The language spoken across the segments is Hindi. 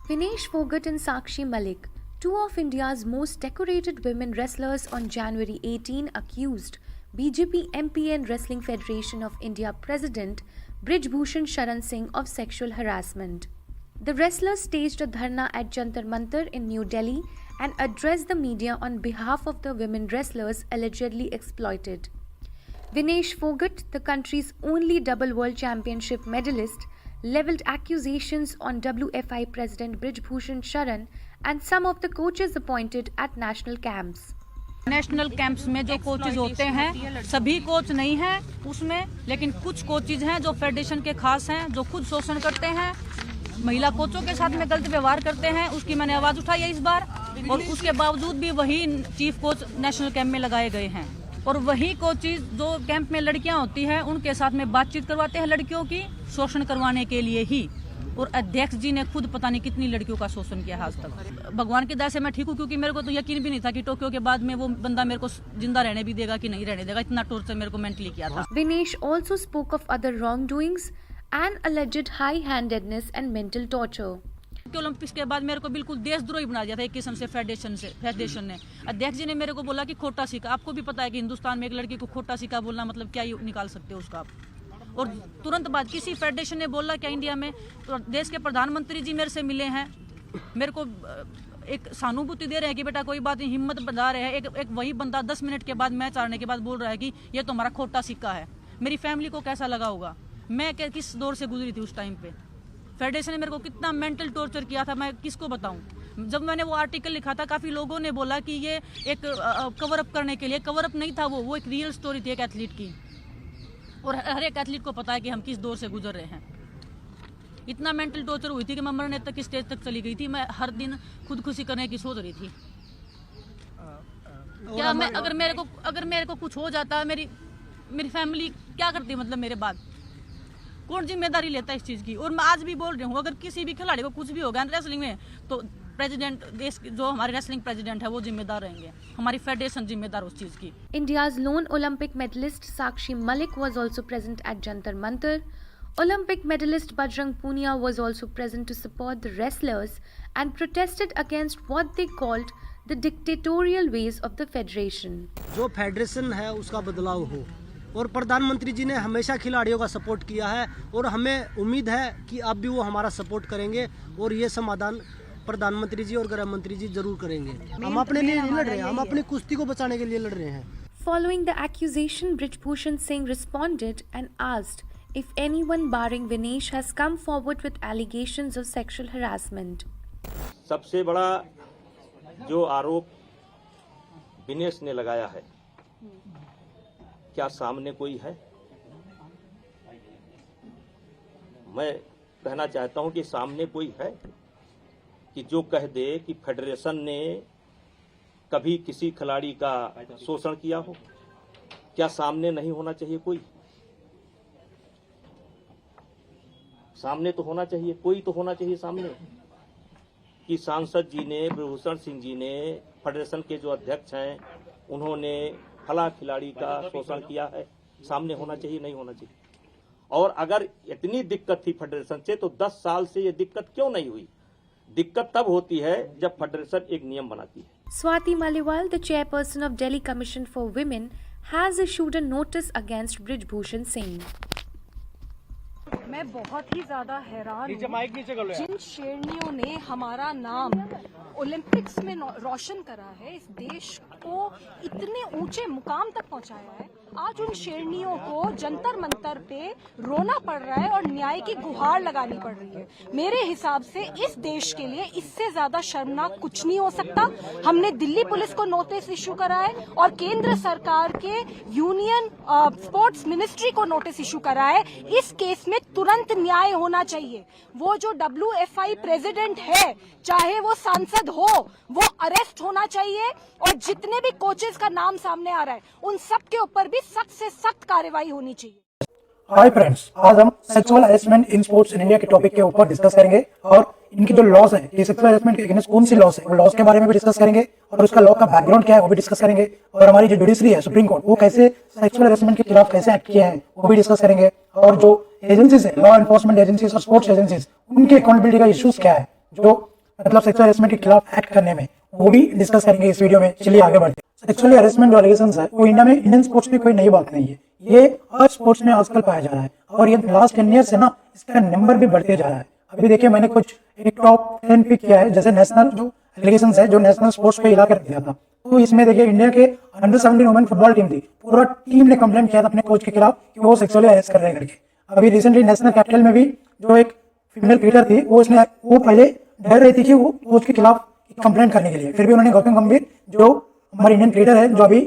Vinesh Fogart and Sakshi Malik, two of India's most decorated women wrestlers, on January 18 accused BJP MP and Wrestling Federation of India President Brij Bhushan Sharan Singh of sexual harassment. The wrestlers staged a dharna at Jantar Mantar in New Delhi and addressed the media on behalf of the women wrestlers allegedly exploited. Vinesh Fogart, the country's only double world championship medalist, leveled accusations on WFI President Brij Bhushan Sharan and some of the coaches appointed at national camps. National camps में जो कोचेज होते हैं सभी कोच नहीं हैं उसमें, लेकिन कुछ कोचेज हैं जो फेडरेशन के खास हैं, जो खुद शोषण करते हैं, महिला कोचों के साथ में गलत व्यवहार करते हैं। उसकी मैंने आवाज उठाई है इस बार, और उसके बावजूद भी वही चीफ कोच नेशनल कैंप में लगाए गए हैं, और वही कोचेज जो कैंप में लड़कियां होती हैं उनके साथ में बातचीत करवाते हैं लड़कियों की, शोषण करवाने के लिए ही। और अध्यक्ष जी ने खुद पता नहीं कितनी लड़कियों का शोषण किया है आज तक। भगवान की दया से मैं ठीक हूँ, क्योंकि मेरे को तो यकीन भी नहीं था कि टोक्यो के बाद में वो बंदा मेरे को जिंदा रहने भी देगा कि नहीं रहने देगा, इतना टॉर्चर मेरे को मेंटली किया था। Vinesh also spoke of other wrongdoings and alleged high-handedness and mental torture. Olympics के बाद मेरे को बिल्कुल देशद्रोही बना दिया था एक किस्म से फेडरेशन ने। अध्यक्ष जी ने मेरे को बोला कि खोटा सिक्का, आपको भी पता है कि हिंदुस्तान में एक लड़की को खोटा सिक्का बोलना मतलब क्या निकाल सकते हो उसका आप। और तुरंत बाद किसी फेडरेशन ने बोला क्या इंडिया में, तो देश के प्रधानमंत्री जी मेरे से मिले हैं, मेरे को एक सहानुभूति दे रहे हैं कि बेटा कोई बात नहीं, हिम्मत बता रहे हैं। एक वही बंदा 10 मिनट के बाद मैच हारने के बाद बोल रहा है कि ये तो हमारा खोटा सिक्का है। मेरी फैमिली को कैसा लगा होगा, मैं किस दौर से गुजरी थी उस टाइम पे। फेडरेशन ने मेरे को कितना मेंटल टॉर्चर किया था, मैं किसको बताऊं। जब मैंने वो आर्टिकल लिखा था काफ़ी लोगों ने बोला कि ये एक कवर अप करने के लिए, कवर अप नहीं था वो एक रियल स्टोरी थी एक एथलीट की, और हर एक एथलीट को पता है कि हम किस दौर से गुजर रहे हैं। इतना मेंटल टॉर्चर हुई थी कि मैं मरने तक की स्टेज तक चली गई थी। मैं हर दिन खुदकुशी करने की सोच रही थी। क्या मैं अगर मेरे को कुछ हो जाता, मेरी फैमिली क्या करती, मतलब मेरे बाद कौन जिम्मेदारी लेता है इस चीज़ की। और मैं आज भी बोल रही हूँ, अगर किसी भी खिलाड़ी को कुछ भी होगा रेसलिंग में, तो प्रेसिडेंट, देश जो हमारे रेसलिंग प्रेसिडेंट है वो जिम्मेदार रहेंगे, हमारी फेडरेशन जिम्मेदार उस चीज़ की। India's lone Olympic medalist Sakshi Malik was also present at Jantar Mantar. Olympic medalist Bajrang Punia was also present to support the wrestlers and protested against what they called the dictatorial ways of the federation. जो फेडरेशन है उसका बदलाव हो, और प्रधानमंत्री जी ने हमेशा खिलाड़ियों का सपोर्ट किया है, और हमें उम्मीद है कि अब भी वो हमारा सपोर्ट करेंगे, और ये समाधान प्रधानमंत्री जी और गृह मंत्री जी जरूर करेंगे। हम अपने लिए नहीं लड़ रहे हैं, हम अपनी कुश्ती को बचाने के लिए लड़ रहे हैं। Following the accusation, Brij Bhushan Singh responded and asked if anyone barring Vinesh has come forward with allegations of sexual harassment. सबसे बड़ा जो आरोप विनेश ने लगाया है, क्या सामने कोई है? मैं कहना चाहता हूं कि सामने कोई है कि जो कह दे कि फेडरेशन ने कभी किसी खिलाड़ी का शोषण किया हो। क्या सामने नहीं होना चाहिए कोई? सामने तो होना चाहिए, कोई तो होना चाहिए सामने, कि सांसद जी ने, ब्रिजभूषण सिंह जी ने, फेडरेशन के जो अध्यक्ष हैं, उन्होंने फला खिलाड़ी का शोषण किया है। सामने होना चाहिए, नहीं होना चाहिए। और अगर इतनी दिक्कत थी फेडरेशन से, तो 10 साल से ये दिक्कत क्यों नहीं हुई? दिक्कत तब होती है जब फेडरेशन एक नियम बनाती है। Swati Maliwal, the chairperson of Delhi Commission for Women, has issued a notice against Brij Bhushan Singh. मैं बहुत ही ज्यादा हैरान हूँ जिन शेरनियों ने हमारा नाम ओलंपिक्स में रोशन करा है, इस देश को इतने ऊंचे मुकाम तक पहुंचाया है। आज उन शेरनियों को जंतर मंतर पे रोना पड़ रहा है और न्याय की गुहार लगानी पड़ रही है। मेरे हिसाब से इस देश के लिए इससे ज्यादा शर्मनाक कुछ नहीं हो सकता। हमने दिल्ली पुलिस को नोटिस इशू करा है और केंद्र सरकार के यूनियन स्पोर्ट्स मिनिस्ट्री को नोटिस इशू करा है। इस केस में तुरंत न्याय होना चाहिए। वो जो WFI प्रेसिडेंट है, चाहे वो सांसद हो, वो अरेस्ट होना चाहिए, और जितने भी कोचेस का नाम सामने आ रहा है उन सब के ऊपर भी सख्त से सख्त कार्रवाई होनी चाहिए। हाय फ्रेंड्स, आज हम sexual harassment in sports in India के टॉपिक के ऊपर डिस्कस करेंगे, और इनकी जो लॉस है, ये सेक्सुअल हरेसमेंट के अगेंस्ट कौन सी लॉस है, और लॉस के बारे में भी डिस्कस करेंगे, और उसका लॉ का बैकग्राउंड क्या है वो भी डिस्कस करेंगे, और हमारी जो जुडिशरी है, सुप्रीम कोर्ट, वो कैसे सेक्सुअल हरेसमेंट के खिलाफ कैसे एक्ट किया है वो भी डिस्कस करेंगे, और जो एजेंसीज है, लॉ एनफोर्समेंट एजेंसीज और स्पोर्ट्स एजेंसीज, उनके अकाउंटेबिलिटी का इश्यूज क्या है, जो मतलब सेक्सुअल हरेसमेंट के खिलाफ एक्ट करने में, वो भी डिस्कस करेंगे इस वीडियो में। चलिए आगे बढ़ते हैं। सेक्सुअली हरेसमेंट जो एलिगेशंस है वो इंडिया में, इंडियन स्पोर्ट्स में कोई नई बात नहीं है, ये हर स्पोर्ट्स में आजकल पाया जा रहा है और ये लास्ट 10 ईयर से ना इसका नंबर भी बढ़ते जा रहा है। अभी देखिए मैंने कुछ एक टॉप 10 पिक किया है, जैसे नेशनल जो एलिगेशंस है जो नेशनल स्पोर्ट्स पे हिला कर दिया था, तो इसमें देखिए इंडिया के अंडर 17 वुमेन फुटबॉल टीम थी, पूरा टीम ने कंप्लेंट किया था अपने कोच के खिलाफ कि वो सेक्सुअली हरेस कर रहे हैं करके। अभी रिसेंटली नेशनल कैपिटल में भी जो एक फीमेल क्रिकेटर थी वो पहले डर रही थी कि वो कोच के खिलाफ कंप्लेंट करने के लिए, फिर भी उन्होंने गौतम गंभीर जो हमारे इंडियन क्रिकेटर है जो अभी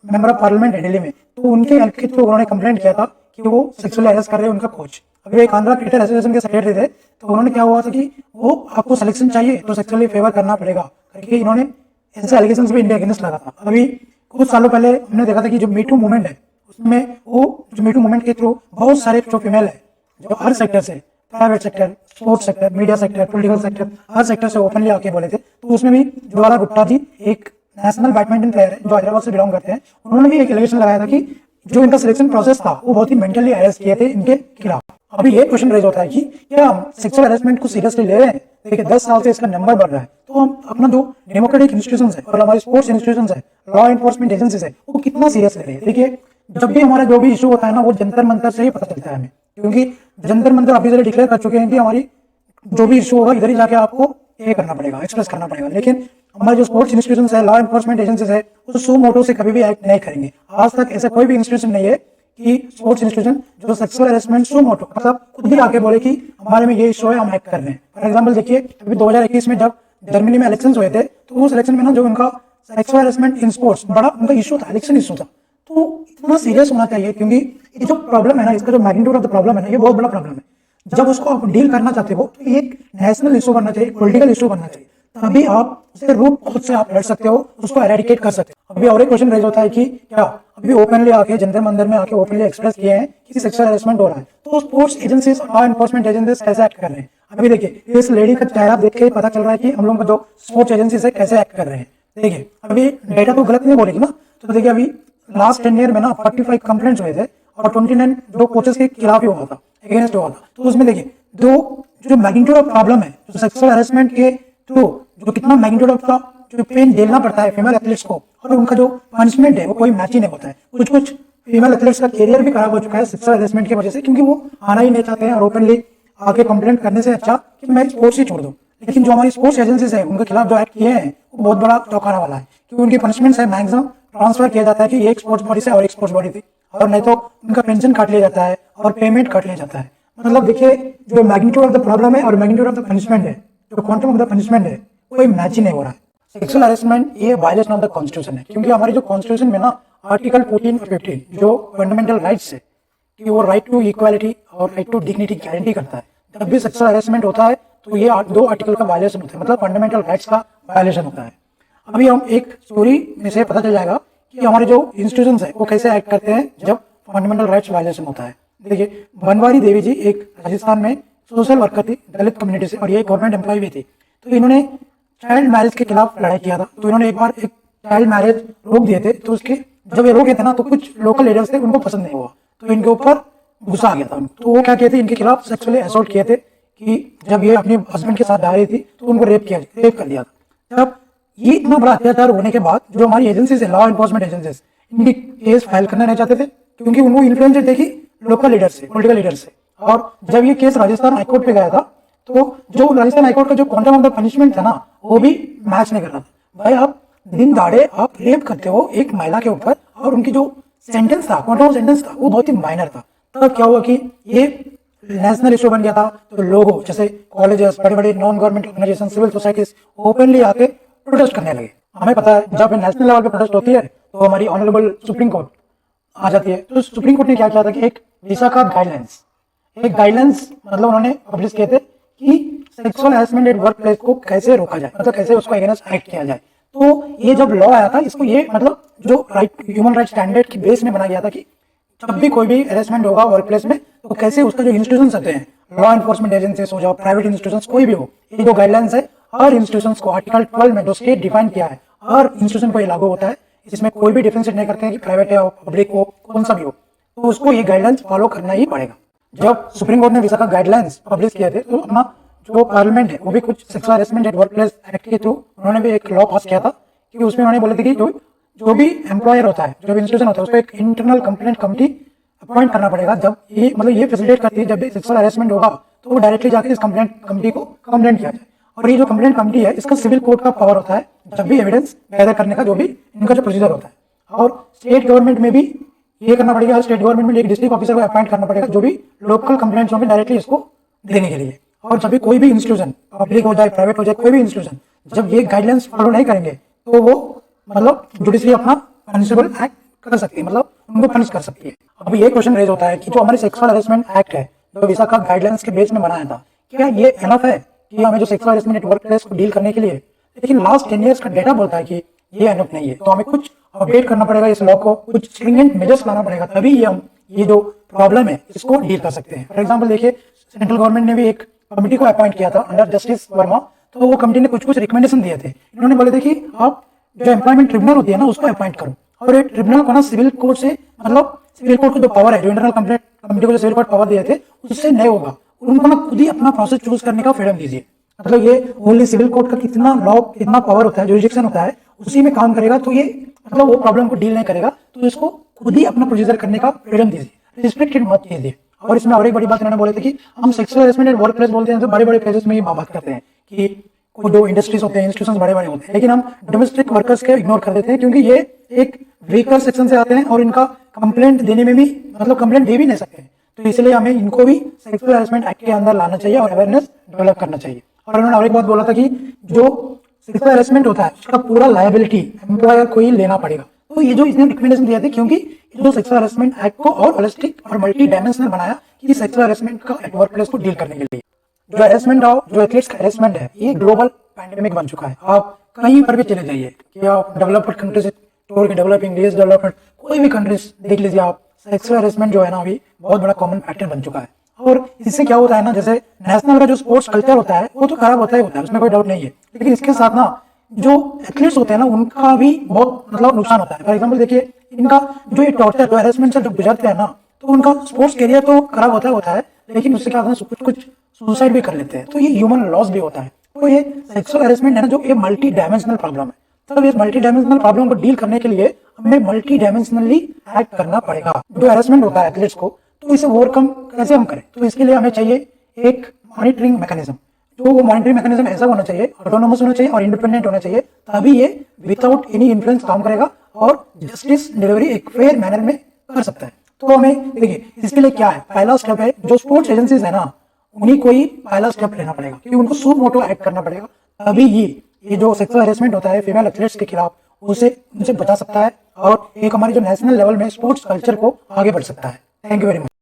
मेंबर ऑफ पार्लियामेंट है दिल्ली में, तो उनके हेल्प के थ्रू उन्होंने कंप्लेंट किया था कि वो सेक्सुअली हरेस कर रहे हैं उनका कोच। अभी एक आंध्रा क्रिकेटर एसोसिएशन के सेक्रेटरी थे, तो उन्होंने क्या हुआ था कि वो आपको सिलेक्शन चाहिए तो सेक्सुअली फेवर करना पड़ेगा करके इन्होंने ऐसे एलिगेशंस भी इंडिया अगेंस्ट लगा था। अभी कुछ सालों पहले हमने देखा था कि जो मीटू मूवमेंट है उसमें वो जो मीटू मूवमेंट के थ्रू बहुत सारे जो फीमेल है जो हर सेक्टर से, private sector, sports sector, media sector, political sector, हर सेक्टर से ओपनली आके बोले थे। तो उसमें भी ज्वाला गुप्ता जी एक नेशनल बैडमिंटन प्लेयर है जो हैदराबाद से बिलोंग करते हैं, उन्होंने भी एक एलिगेशन लगाया था कि जो इनका सिलेक्शन प्रोसेस था वो बहुत ही मेंटली हरेस किए थे इनके खिलाफ। अभी ये क्वेश्चन रेज होता है कि क्या हम सेक्सुअल हरेसमेंट को सीरियसली ले रहे हैं? देखिए 10 साल से इसका नंबर बढ़ रहा है, तो हम अपना जो डेमोक्रेटिक इंस्टीट्यूशंस है और हमारे स्पोर्ट्स इंस्टीट्यूशंस है, लॉ एनफोर्समेंट एजेंसीज है, वो कितना सीरियस ले रहे हैं। देखिए जब भी हमारा जो भी इशू होता है ना वो जंतर मंतर से ही पता चलता है हमें, क्योंकि जंतर मंतर ऑफिशियली डिक्लेयर कर चुके हैं कि हमारी जो भी इशू होगा इधर ही जाके आपको ये करना पड़ेगा, एक्सप्रेस करना पड़ेगा। लेकिन हमारे जो स्पोर्ट्स इंस्टीट्यूशंस है, लॉ एनफोर्समेंट एजेंसीज है, वो सो मोटो से कभी भी एक्ट नहीं करेंगे। आज तक ऐसा कोई भी इंस्टीट्यूशन नहीं है कि स्पोर्ट्स इंस्टीट्यूशन जो सेक्सुअल हरेसमेंट सो मोटो मतलब खुद ही आके बोले कि हमारे में ये इशू है, हम एक्ट कर रहे हैं। फॉर एग्जाम्पल देखिए अभी 2021 में जब जर्मनी में इलेक्शन हुए थे, तो उस इलेक्शन में ना जो उनका सेक्सुअल हरेसमेंट इन स्पोर्ट्स बड़ा उनका इशू था, इलेक्शन इशू था, तो इतना सीरियस होना चाहिए क्योंकि ये जो प्रॉब्लम है ना, इसका जो मैग्नीट्यूड ऑफ द प्रॉब्लम है ना, ये बहुत बड़ा प्रॉब्लम है। जब उसको आप डील करना चाहते हो तो एक नेशनल इशू बनना चाहिए, पॉलिटिकल इशू बनना चाहिए, तभी आप उसे रूट खुद से आप लड़ सकते हो, उसको एरेडिकेट कर सकते हो। अभी और एक क्वेश्चन रेज होता है कि क्या अभी ओपनली आके जंतर मंदिर में आके ओपनली एक्सप्रेस किए हैं कि सेक्सुअल हरेसमेंट हो रहा है, तो sports agencies, law enforcement agencies कैसे एक्ट कर रहे हैं? अभी देखिए इस लेडी का चेहरा देख के ही पता चल रहा है कि हम लोग का जो स्पोर्ट्स एजेंसीज है कैसे एक्ट कर रहे हैं। देखिए अभी डेटा तो गलत नहीं बोलेगी ना, तो देखिए अभी लास्ट 10 ईयर में ना 45 कंप्लेंट्स हुए थे और 29 जो कोचेस के खिलाफ ही हुआ था, अगेंस्ट हुआ था। तो उसमें देखिए जो मैग्नीट्यूड ऑफ प्रॉब्लम है, जो सेक्सुअल हरेसमेंट के थ्रू जो कितना मैग्नीट्यूड ऑफ का जो पेन झेलना पड़ता है फीमेल एथलीट्स को, और उनका जो पनिशमेंट है वो कोई मैच ही नहीं होता है। कुछ फीमेल एथलीट्स का करियर भी खराब हो चुका है सेक्सुअल हरेसमेंट की वजह से, क्योंकि वो आना ही नहीं चाहते हैं और ओपनली आके कंप्लेंट करने से अच्छा कि मैं स्पोर्ट्स ही छोड़ दूं। लेकिन जो हमारी स्पोर्ट्स एजेंसीज है उनके खिलाफ जो एक्ट किए हैं वो बहुत बड़ा चौंकाने वाला है, क्योंकि उनकी पनिशमेंट है मैक्सिमम ट्रांसफर किया जाता है कि एक स्पोर्ट्स बॉडी से और एक स्पोर्ट्स बॉडी थी, और नहीं तो उनका पेंशन काट लिया जाता है और पेमेंट काट लिया जाता है। मतलब देखिए जो मैग्नीट्यूड ऑफ द प्रॉब्लम है और मैग्नीट्यूड ऑफ द पनिशमेंट है, जो क्वांटम ऑफ द पनिशमेंट है, कोई मैच ही नहीं हो रहा है। सेक्सुअल हरेसमेंट ये वायलेशन ऑफ द कॉन्स्टिट्यूशन है, क्योंकि हमारी जो कॉन्स्टिट्यूशन में ना आर्टिकल 14 और 15 जो फंडामेंटल राइट्स है कि वो राइट टू इक्वालिटी और राइट टू डिग्निटी गारंटी करता है। जब भी सेक्सुअल हरेसमेंट होता है तो ये 2 आर्टिकल का वायलेशन होता है, मतलब फंडामेंटल राइट्स का वायलेशन होता है। अभी हम एक स्टोरी में से पता चल जाएगा कि हमारे जो इंस्टीट्यूशंस है वो कैसे एक्ट करते हैं जब फंडामेंटल राइट्स वायलेशन होता है। देखिए बनवारी देवी जी एक राजस्थान में सोशल वर्कर थी, दलित कम्युनिटी से, और ये गवर्नमेंट एम्प्लॉय भी थी। तो इन्होंने चाइल्ड मैरिज के खिलाफ लड़ाई किया था। तो इन्होंने एक बार एक चाइल्ड मैरिज रोक दिए थे, तो उसके जब ये रोके थे ना तो कुछ लोकल लीडर्स थे, उनको पसंद नहीं हुआ, तो इनके ऊपर गुस्सा आ गया था। तो वो क्या किए थे, इनके खिलाफ सेक्सुअली असॉल्ट किए थे कि जब ये अपने हस्बैंड के साथ जा रही थी तो उनको रेप कर दिया था। जब ये इतना बड़ा अत्याचार होने के बाद जो हमारी एजेंसीज है, लॉ एनफोर्समेंट एजेंसीज, इनकी केस फाइल करना नहीं चाहते थे, क्योंकि उनको इन्फ्लुएंस थे कि लोकल लीडर से, पॉलिटिकल लीडर से। और जब ये केस राजस्थान हाईकोर्ट पे गया था तो जो राजस्थान हाईकोर्ट का जो क्वांटम ऑफ द पनिशमेंट था ना वो भी मैच नहीं कर रहा था। भाई आप दिन दाड़े आप रेप करते हो एक महिला के ऊपर, और उनकी जो सेंटेंस था, क्वांटम सेंटेंस था, वो बहुत ही माइनर था। तब क्या हुआ कि ये नेशनल इशू बन गया था। तो लोगों जैसे कॉलेजेस, बड़े बड़े non government organisation, civil societies openly आके प्रोटेस्ट करने लगे। हमें पता है जब नेशनल लेवल पे प्रोटेस्ट होती है तो हमारी ऑनरेबल सुप्रीम कोर्ट आ जाती है। तो सुप्रीम कोर्ट ने क्या किया था कि एक विशाखा गाइडलाइंस, मतलब उन्होंने पब्लिश किए थे कि sexual harassment at work place को कैसे रोका जाए, मतलब कैसे उसको अगेंस्ट एक्ट किया जाए। तो ये जब लॉ आया था इसको ये मतलब जो ह्यूमन राइट स्टैंडर्ड की बेस में बनाया गया था कि जब भी कोई भी हैरेसमेंट होगा वर्क प्लेस में तो कैसे उसका जो इंस्टीट्यूशंस होते हैं, लॉ एनफोर्समेंट एजेंसीज हो जाओ, प्राइवेट इंस्टीट्यूशंस कोई भी हो, ये जो गाइडलाइंस है हर इंस्टीट्यूशंस को आर्टिकल 12 में जो स्टेट डिफाइन किया है हर इंस्टीट्यूशन को ये लागू होता है। इसमें कोई भी डिफरेंशिएट नहीं करते हैं कि प्राइवेट है, पब्लिक हो, कौन सा भी हो, तो उसको ये गाइडलाइंस फॉलो करना ही पड़ेगा। जब सुप्रीम कोर्ट ने विशाखा गाइडलाइंस पब्लिश किए थे तो अपना जो पार्लियामेंट है वो भी कुछ sexual harassment at work place act के थ्रू उन्होंने भी एक लॉ पास किया था कि उसमें उन्होंने बोले थे कि जो भी एम्प्लॉयर होता है, जो भी इंस्टीट्यूशन होता है, उसको एक इंटरनल कंप्लेंट कमिटी अपॉइंट करना पड़ेगा। जब ये ये फैसिलिटेट करती है, जब भी सेक्सुअल हैरेसमेंट होगा तो वो डायरेक्टली जाकर इस कंप्लेंट कमिटी को कंप्लेंट किया जाए। और ये जो कंप्लेंट कमिटी है, इसका सिविल कोर्ट का पावर होता है जब भी एविडेंस गैदर करने का जो भी इनका जो प्रोसीजर होता है। और स्टेट गवर्नमेंट में भी ये करना पड़ेगा, स्टेट गवर्नमेंट में एक डिस्ट्रिक्ट ऑफिसर को अपॉइंट करना पड़ेगा जो भी लोकल कंप्लेंट्स होंगे डायरेक्टली इसको देने के लिए। और जब भी कोई भी इंस्टीट्यूशन पब्लिक हो जाए, प्राइवेट हो जाए, कोई भी इंस्टीट्यूशन जब ये गाइडलाइंस फॉलो नहीं करेंगे तो वो मतलब जुडिशरी अपना पनिशेबल एक्ट कर सकती है, मतलब उनको पनिश कर सकती है। अब ये क्वेश्चन रेज होता है कि जो हमारे सेक्सुअल हैरेसमेंट एक्ट है, जो विशाखा गाइडलाइंस के बेस में बनाया था, क्या ये एनफ है कि हमें जो sexual harassment at work place को डील करने के लिए? लेकिन लास्ट 10 ईयर्स का डेटा बोलता है कि ये एनफ नहीं है। तो हमें कुछ अपडेट करना पड़ेगा इस लॉ को, कुछ स्ट्रिंजेंट मेजर्स लाना पड़ेगा, तभी हम ये जो प्रॉब्लम है इसको डील कर सकते हैं। फॉर एग्जाम्पल देखिए, सेंट्रल गवर्नमेंट ने भी एक कमिटी को अपॉइंट किया था अंडर जस्टिस वर्मा। तो वो कमिटी ने कुछ रिकमेंडेशन दिए थे। इन्होंने बोले थे कि आप जो एम्प्लॉयमेंट ट्रिब्यूनल होती है ना, उसको अपॉइंट करो। और ये ट्रिब्यूनल को ना सिविल कोर्ट से, मतलब सिविल कोर्ट को जो पावर है, जो इंटरनल कंप्लेंट कमिटी को जो सिविल कोर्ट पावर दिए थे, उससे नहीं होगा। उनको ना खुद ही अपना प्रोसेस चूज करने का फ्रीडम दीजिए। मतलब ये ओनली सिविल कोर्ट का कितना लॉ, कितना पावर होता है, जुरिडिक्शन होता है, उसी में काम करेगा। तो ये मतलब वो प्रॉब्लम को डील नहीं करेगा, तो इसको खुद ही अपना प्रोसीजर करने का फ्रीडम दीजिए, रिस्ट्रिक्टेड मत कीजिए। और इसमें और एक बड़ी बात इन्होंने बोले थे कि हम sexual harassment at work place बोलते हैं तो बड़े बड़े प्लेसेस में ही बात करते हैं कि कोई जो इंडस्ट्रीज होते हैं, इंस्टीट्यूशंस बड़े बड़े होते हैं, लेकिन हम डोमेस्टिक वर्कर्स के इग्नोर कर देते हैं क्योंकि ये एक वीकर सेक्शन से आते हैं और इनका कंप्लेंट देने में भी, मतलब कंप्लेंट दे भी नहीं सकते। तो इसलिए हमें इनको भी सेक्सुअल हैरेसमेंट एक्ट के अंदर लाना चाहिए और अवेयरनेस डेवलप करना चाहिए। और उन्होंने और एक बात बोला था कि जो सेक्सुअल हैरेसमेंट होता है उसका पूरा लायबिलिटी एम्प्लॉयर को ही लेना पड़ेगा। तो ये जो इसने रिकमेंडेशन दिया था, क्योंकि जो सेक्सुअल हैरेसमेंट एक्ट को और होलिस्टिक और मल्टी डायमेंशनल बनाया कि सेक्सुअल हैरेसमेंट का एट वर्क प्लेस को डील करने के लिए। जो हैरेसमेंट और जो एथलीट्स का हैरेसमेंट है, ये ग्लोबल पैंडेमिक बन चुका है। आप कहीं पर भी चले जाइए, कि आप डेवलप्ड कंट्री से छोड़ के डेवलपिंग, लीस्ट डेवलपमेंट, कोई भी कंट्रीज देख लीजिए आप, सेक्सुअल हैरेसमेंट जो है ना अभी बहुत बड़ा कॉमन पैटर्न बन चुका है। और इससे क्या होता है ना, जैसे नेशनल का जो स्पोर्ट्स कल्चर होता है वो तो खराब होता ही होता है, उसमें कोई डाउट नहीं है। लेकिन इसके साथ ना जो एथलीट्स होते हैं ना, उनका भी बहुत मतलब नुकसान होता है। फॉर एग्जाम्पल देखिए, इनका जो ये टॉर्चर, जो हैरेसमेंट से जो गुजरते हैं ना, तो उनका स्पोर्ट्स करियर तो खराब होता है, लेकिन उससे क्या होता है, कुछ सुसाइड भी कर लेते हैं। तो ये ह्यूमन लॉस भी होता है। तो ये सेक्सुअल हैरेसमेंट है ना, जो ये मल्टी डायमेंशनल प्रॉब्लम है। तो इस मल्टी डायमेंशनल प्रॉब्लम को डील करने के लिए हमें मल्टी डायमेंशनली एक्ट करना पड़ेगा। जो हैरेसमेंट होता है एथलीट्स को, तो इसे ओवरकम कैसे हम करें? तो इसके लिए हमें चाहिए एक मॉनिटरिंग मैकेनिज्म। जो वो मॉनिटरिंग मैकेनिज्म ऐसा होना चाहिए, ऑटोनोमस होना चाहिए और इंडिपेंडेंट होना चाहिए, तभी ये विदाउट एनी इन्फ्लुएंस काम करेगा और जस्टिस डिलीवरी एक फेयर मैनर में कर सकता है। तो हमें देखिए, इसके लिए क्या है, पहला स्टेप है जो स्पोर्ट्स एजेंसीज है ना, उन्हीं को ही पहला स्टेप लेना पड़ेगा, क्योंकि उनको सू मोटो एक्ट करना पड़ेगा। तभी ये जो सेक्सुअल हैरेसमेंट होता है फीमेल एथलीट्स के खिलाफ, उनसे बचा सकता है और एक हमारे जो नेशनल लेवल में स्पोर्ट्स कल्चर को आगे बढ़ सकता है। Thank you very much.